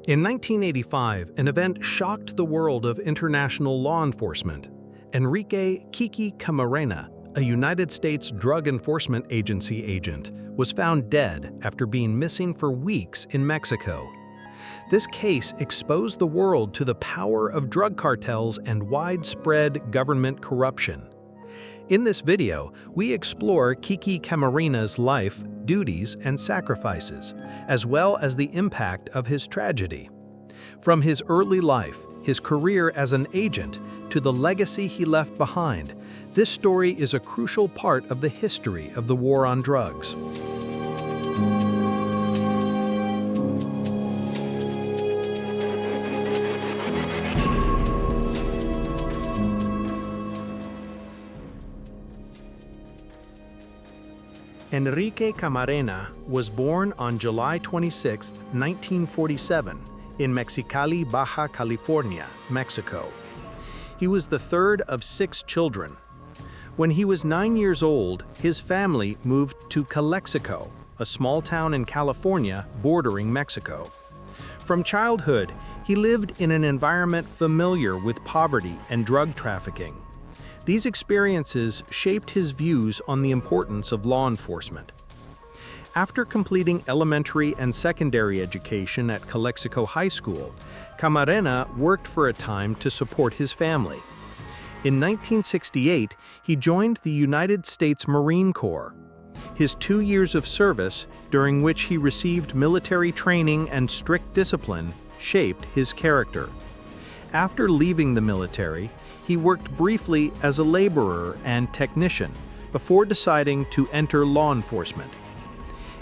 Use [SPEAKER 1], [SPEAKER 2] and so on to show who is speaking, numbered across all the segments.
[SPEAKER 1] In 1985, an event shocked the world of international law enforcement. Enrique Kiki Camarena, a United States Drug Enforcement Agency agent, was found dead after being missing for weeks in Mexico. This case exposed the world to the power of drug cartels and widespread government corruption. In this video, we explore Kiki Camarena's life, duties, and sacrifices, as well as the impact of his tragedy. From his early life, his career as an agent, to the legacy he left behind, this story is a crucial part of the history of the war on drugs. Enrique Camarena was born on July 26, 1947, in Mexicali, Baja California, Mexico. He was the third of 6 children. When he was 9 years old, his family moved to Calexico, a small town in California bordering Mexico. From childhood, he lived in an environment familiar with poverty and drug trafficking. These experiences shaped his views on the importance of law enforcement. After completing elementary and secondary education at Calexico High School, Camarena worked for a time to support his family. In 1968, he joined the United States Marine Corps. His 2 years of service, during which he received military training and strict discipline, shaped his character. After leaving the military, he worked briefly as a laborer and technician before deciding to enter law enforcement.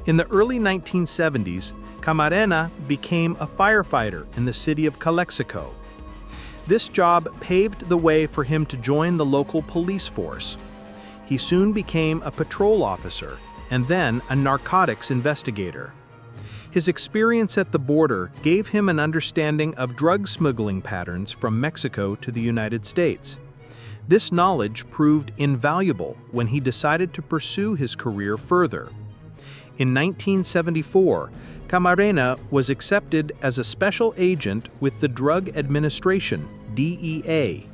[SPEAKER 1] In the early 1970s, Camarena became a firefighter in the city of Calexico. This job paved the way for him to join the local police force. He soon became a patrol officer and then a narcotics investigator. His experience at the border gave him an understanding of drug smuggling patterns from Mexico to the United States. This knowledge proved invaluable when he decided to pursue his career further. In 1974, Camarena was accepted as a special agent with the Drug Administration, DEA.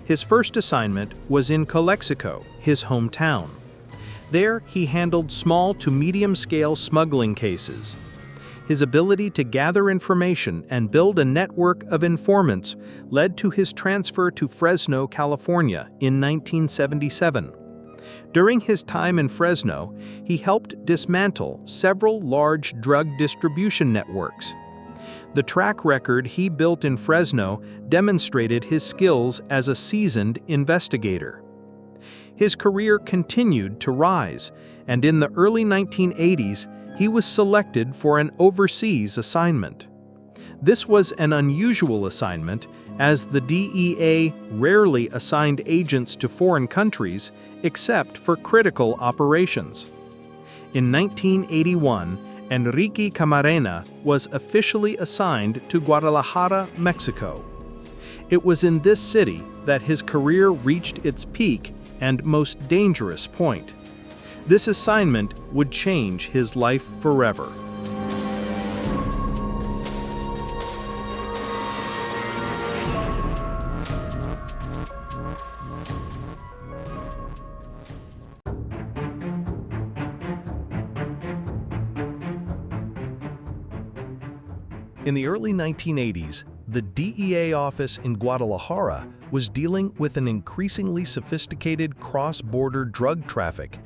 [SPEAKER 1] His first assignment was in Calexico, his hometown. There, he handled small to medium-scale smuggling cases. His ability to gather information and build a network of informants led to his transfer to Fresno, California in 1977. During his time in Fresno, he helped dismantle several large drug distribution networks. The track record he built in Fresno demonstrated his skills as a seasoned investigator. His career continued to rise, and in the early 1980s, he was selected for an overseas assignment. This was an unusual assignment, as the DEA rarely assigned agents to foreign countries except for critical operations. In 1981, Enrique Camarena was officially assigned to Guadalajara, Mexico. It was in this city that his career reached its peak and most dangerous point. This assignment would change his life forever. In the early 1980s, the DEA office in Guadalajara was dealing with an increasingly sophisticated cross-border drug traffic.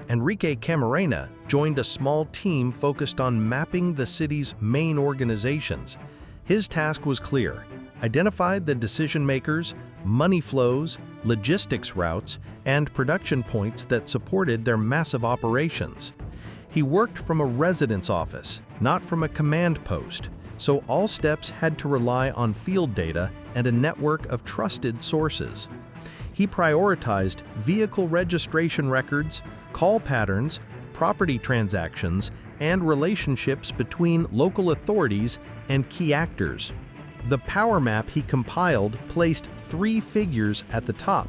[SPEAKER 1] Enrique Camarena joined a small team focused on mapping the city's main organizations. His task was clear: identify the decision-makers, money flows, logistics routes, and production points that supported their massive operations. He worked from a residence office, not from a command post, so all steps had to rely on field data and a network of trusted sources. He prioritized vehicle registration records, call patterns, property transactions, and relationships between local authorities and key actors. The power map he compiled placed 3 figures at the top: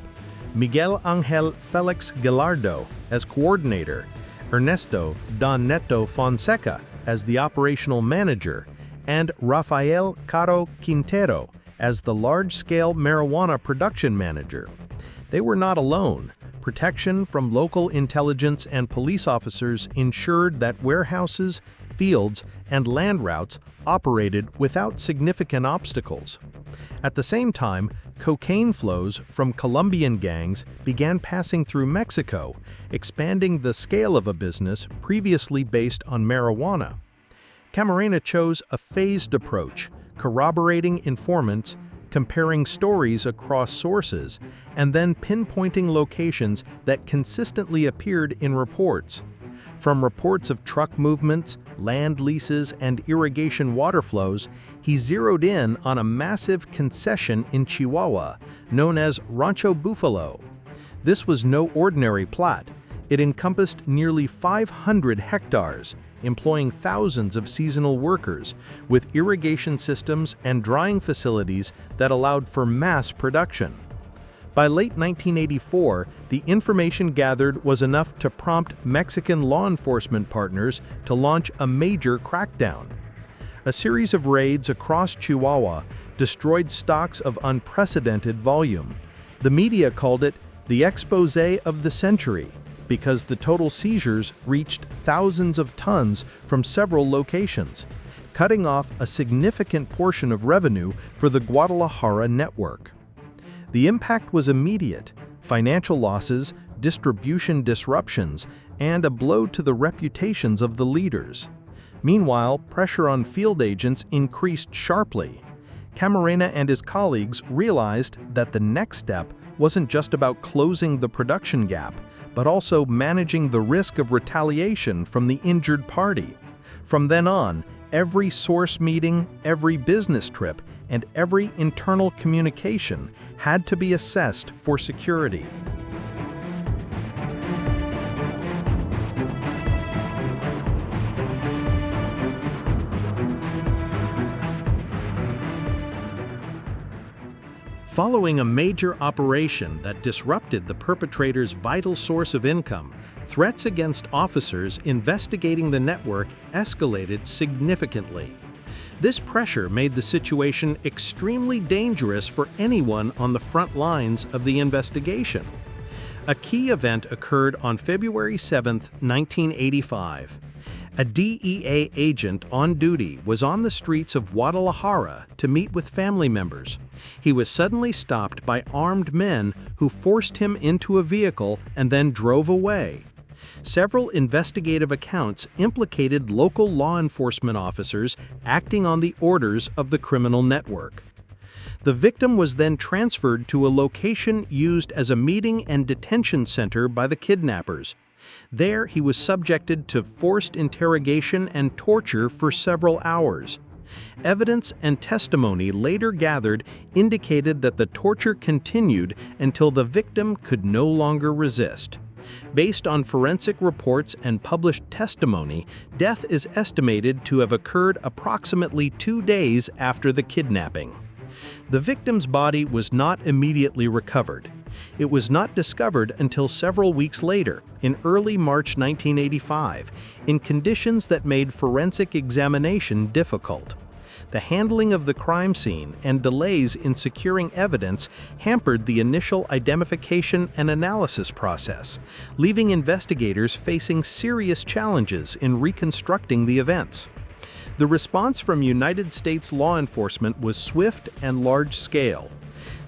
[SPEAKER 1] Miguel Angel Felix Gallardo as coordinator, Ernesto Don Neto Fonseca as the operational manager, and Rafael Caro Quintero as the large-scale marijuana production manager. They were not alone. Protection from local intelligence and police officers ensured that warehouses, fields, and land routes operated without significant obstacles. At the same time, cocaine flows from Colombian gangs began passing through Mexico, expanding the scale of a business previously based on marijuana. Camarena chose a phased approach, corroborating informants, comparing stories across sources, and then pinpointing locations that consistently appeared in reports. From reports of truck movements, land leases, and irrigation water flows, he zeroed in on a massive concession in Chihuahua, known as Rancho Buffalo. This was no ordinary plot. It encompassed nearly 500 hectares, employing thousands of seasonal workers, with irrigation systems and drying facilities that allowed for mass production. By late 1984, the information gathered was enough to prompt Mexican law enforcement partners to launch a major crackdown. A series of raids across Chihuahua destroyed stocks of unprecedented volume. The media called it the expose of the century, because the total seizures reached thousands of tons from several locations, cutting off a significant portion of revenue for the Guadalajara network. The impact was immediate: financial losses, distribution disruptions, and a blow to the reputations of the leaders. Meanwhile, pressure on field agents increased sharply. Camarena and his colleagues realized that the next step wasn't just about closing the production gap, but also managing the risk of retaliation from the injured party. From then on, every source meeting, every business trip, and every internal communication had to be assessed for security. Following a major operation that disrupted the perpetrator's vital source of income, threats against officers investigating the network escalated significantly. This pressure made the situation extremely dangerous for anyone on the front lines of the investigation. A key event occurred on February 7, 1985. A DEA agent on duty was on the streets of Guadalajara to meet with family members. He was suddenly stopped by armed men who forced him into a vehicle and then drove away. Several investigative accounts implicated local law enforcement officers acting on the orders of the criminal network. The victim was then transferred to a location used as a meeting and detention center by the kidnappers. There, he was subjected to forced interrogation and torture for several hours. Evidence and testimony later gathered indicated that the torture continued until the victim could no longer resist. Based on forensic reports and published testimony, death is estimated to have occurred approximately 2 days after the kidnapping. The victim's body was not immediately recovered. It was not discovered until several weeks later, in early March 1985, in conditions that made forensic examination difficult. The handling of the crime scene and delays in securing evidence hampered the initial identification and analysis process, leaving investigators facing serious challenges in reconstructing the events. The response from United States law enforcement was swift and large-scale.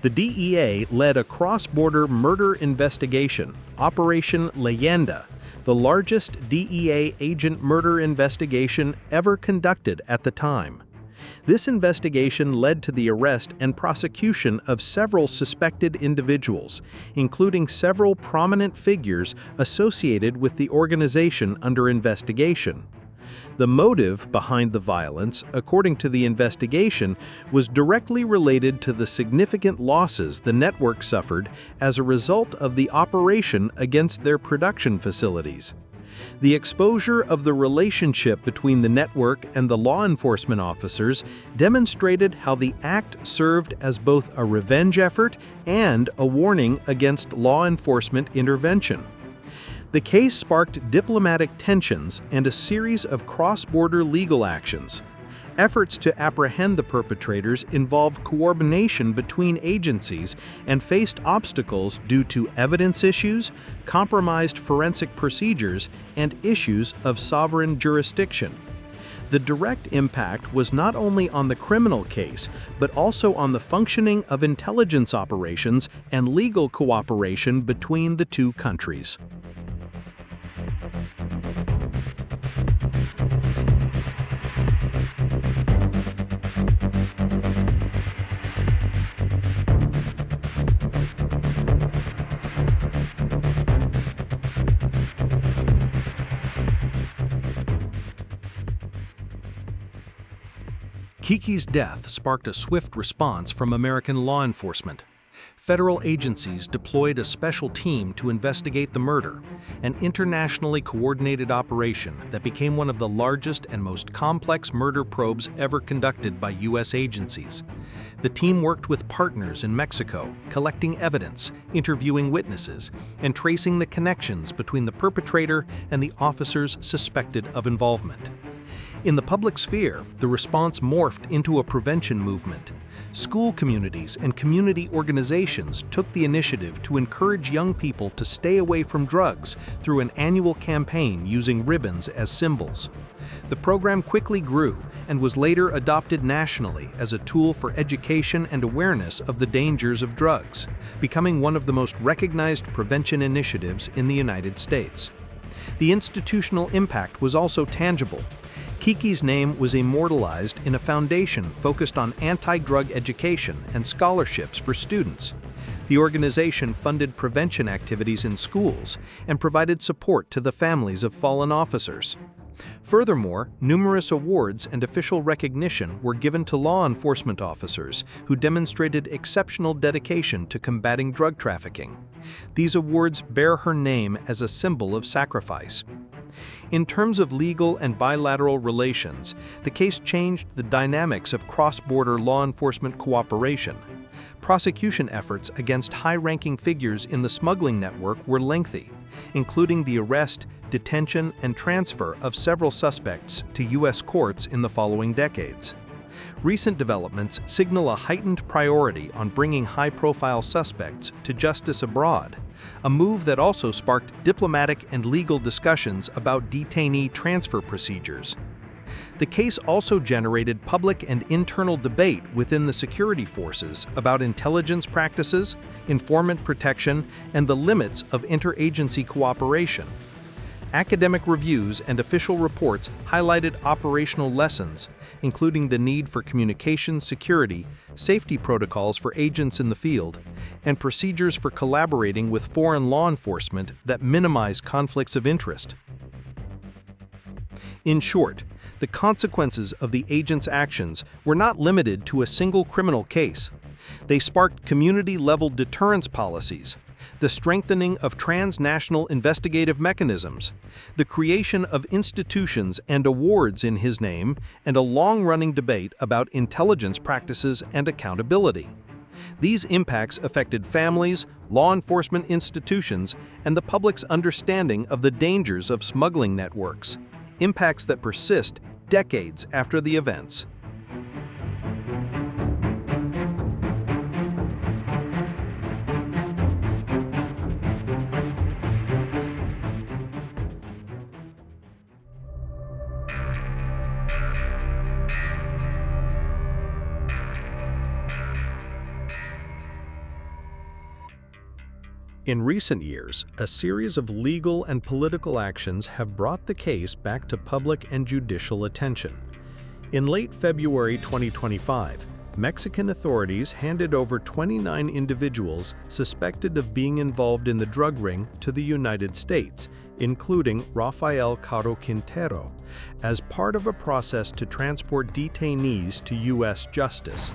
[SPEAKER 1] The DEA led a cross-border murder investigation, Operation Leyenda, the largest DEA agent murder investigation ever conducted at the time. This investigation led to the arrest and prosecution of several suspected individuals, including several prominent figures associated with the organization under investigation. The motive behind the violence, according to the investigation, was directly related to the significant losses the network suffered as a result of the operation against their production facilities. The exposure of the relationship between the network and the law enforcement officers demonstrated how the act served as both a revenge effort and a warning against law enforcement intervention. The case sparked diplomatic tensions and a series of cross-border legal actions. Efforts to apprehend the perpetrators involved coordination between agencies and faced obstacles due to evidence issues, compromised forensic procedures, and issues of sovereign jurisdiction. The direct impact was not only on the criminal case, but also on the functioning of intelligence operations and legal cooperation between the two countries. Kiki's death sparked a swift response from American law enforcement. Federal agencies deployed a special team to investigate the murder, an internationally coordinated operation that became one of the largest and most complex murder probes ever conducted by U.S. agencies. The team worked with partners in Mexico, collecting evidence, interviewing witnesses, and tracing the connections between the perpetrator and the officers suspected of involvement. In the public sphere, the response morphed into a prevention movement. School communities and community organizations took the initiative to encourage young people to stay away from drugs through an annual campaign using ribbons as symbols. The program quickly grew and was later adopted nationally as a tool for education and awareness of the dangers of drugs, becoming one of the most recognized prevention initiatives in the United States. The institutional impact was also tangible. Kiki's name was immortalized in a foundation focused on anti-drug education and scholarships for students. The organization funded prevention activities in schools and provided support to the families of fallen officers. Furthermore, numerous awards and official recognition were given to law enforcement officers who demonstrated exceptional dedication to combating drug trafficking. These awards bear her name as a symbol of sacrifice. In terms of legal and bilateral relations, the case changed the dynamics of cross-border law enforcement cooperation. Prosecution efforts against high-ranking figures in the smuggling network were lengthy, including the arrest, detention, and transfer of several suspects to U.S. courts in the following decades. Recent developments signal a heightened priority on bringing high-profile suspects to justice abroad, a move that also sparked diplomatic and legal discussions about detainee transfer procedures. The case also generated public and internal debate within the security forces about intelligence practices, informant protection, and the limits of interagency cooperation. Academic reviews and official reports highlighted operational lessons, including the need for communication security, safety protocols for agents in the field, and procedures for collaborating with foreign law enforcement that minimize conflicts of interest. In short, the consequences of the agents' actions were not limited to a single criminal case. They sparked community-level deterrence policies, the strengthening of transnational investigative mechanisms, the creation of institutions and awards in his name, and a long-running debate about intelligence practices and accountability. These impacts affected families, law enforcement institutions, and the public's understanding of the dangers of smuggling networks, impacts that persist decades after the events. In recent years, a series of legal and political actions have brought the case back to public and judicial attention. In late February 2025, Mexican authorities handed over 29 individuals suspected of being involved in the drug ring to the United States, including Rafael Caro Quintero, as part of a process to transport detainees to U.S. justice.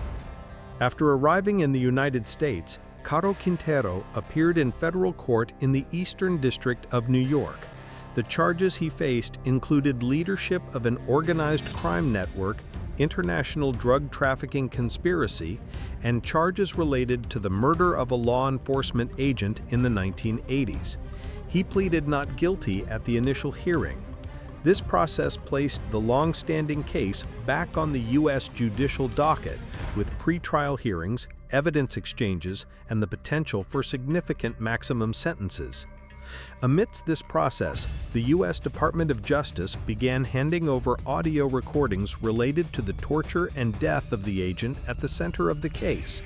[SPEAKER 1] After arriving in the United States, Caro Quintero appeared in federal court in the Eastern District of New York. The charges he faced included leadership of an organized crime network, international drug trafficking conspiracy, and charges related to the murder of a law enforcement agent in the 1980s. He pleaded not guilty at the initial hearing. This process placed the long-standing case back on the U.S. judicial docket with pretrial hearings, evidence exchanges, and the potential for significant maximum sentences. Amidst this process, the U.S. Department of Justice began handing over audio recordings related to the torture and death of the agent at the center of the case.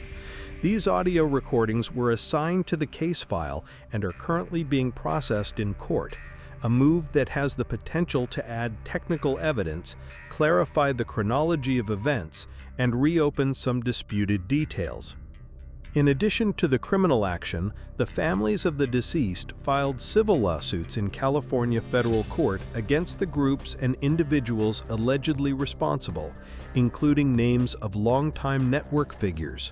[SPEAKER 1] These audio recordings were assigned to the case file and are currently being processed in court, a move that has the potential to add technical evidence, clarify the chronology of events, and reopen some disputed details. In addition to the criminal action, the families of the deceased filed civil lawsuits in California federal court against the groups and individuals allegedly responsible, including names of longtime network figures.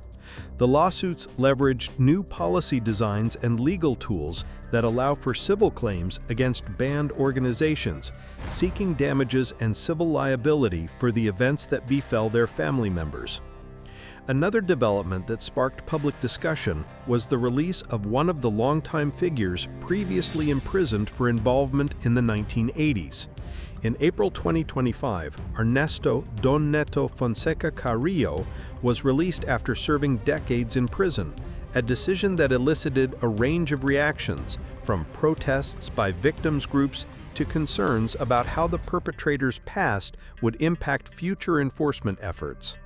[SPEAKER 1] The lawsuits leveraged new policy designs and legal tools that allow for civil claims against banned organizations, seeking damages and civil liability for the events that befell their family members. Another development that sparked public discussion was the release of one of the longtime figures previously imprisoned for involvement in the 1980s. In April 2025, Ernesto Don Neto Fonseca Carrillo was released after serving decades in prison, a decision that elicited a range of reactions, from protests by victims groups to concerns about how the perpetrator's past would impact future enforcement efforts.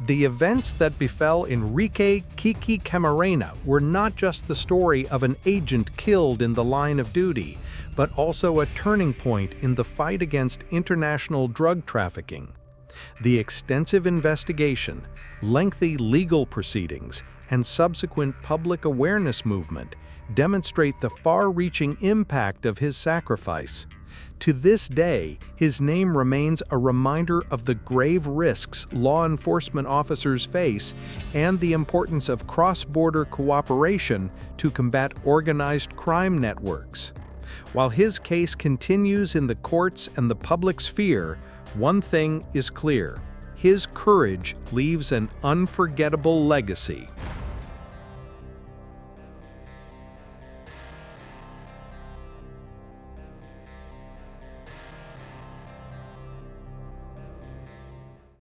[SPEAKER 1] The events that befell Enrique Kiki Camarena were not just the story of an agent killed in the line of duty, but also a turning point in the fight against international drug trafficking. The extensive investigation, lengthy legal proceedings, and subsequent public awareness movement demonstrate the far-reaching impact of his sacrifice. To this day, his name remains a reminder of the grave risks law enforcement officers face and the importance of cross-border cooperation to combat organized crime networks. While his case continues in the courts and the public sphere, one thing is clear: his courage leaves an unforgettable legacy.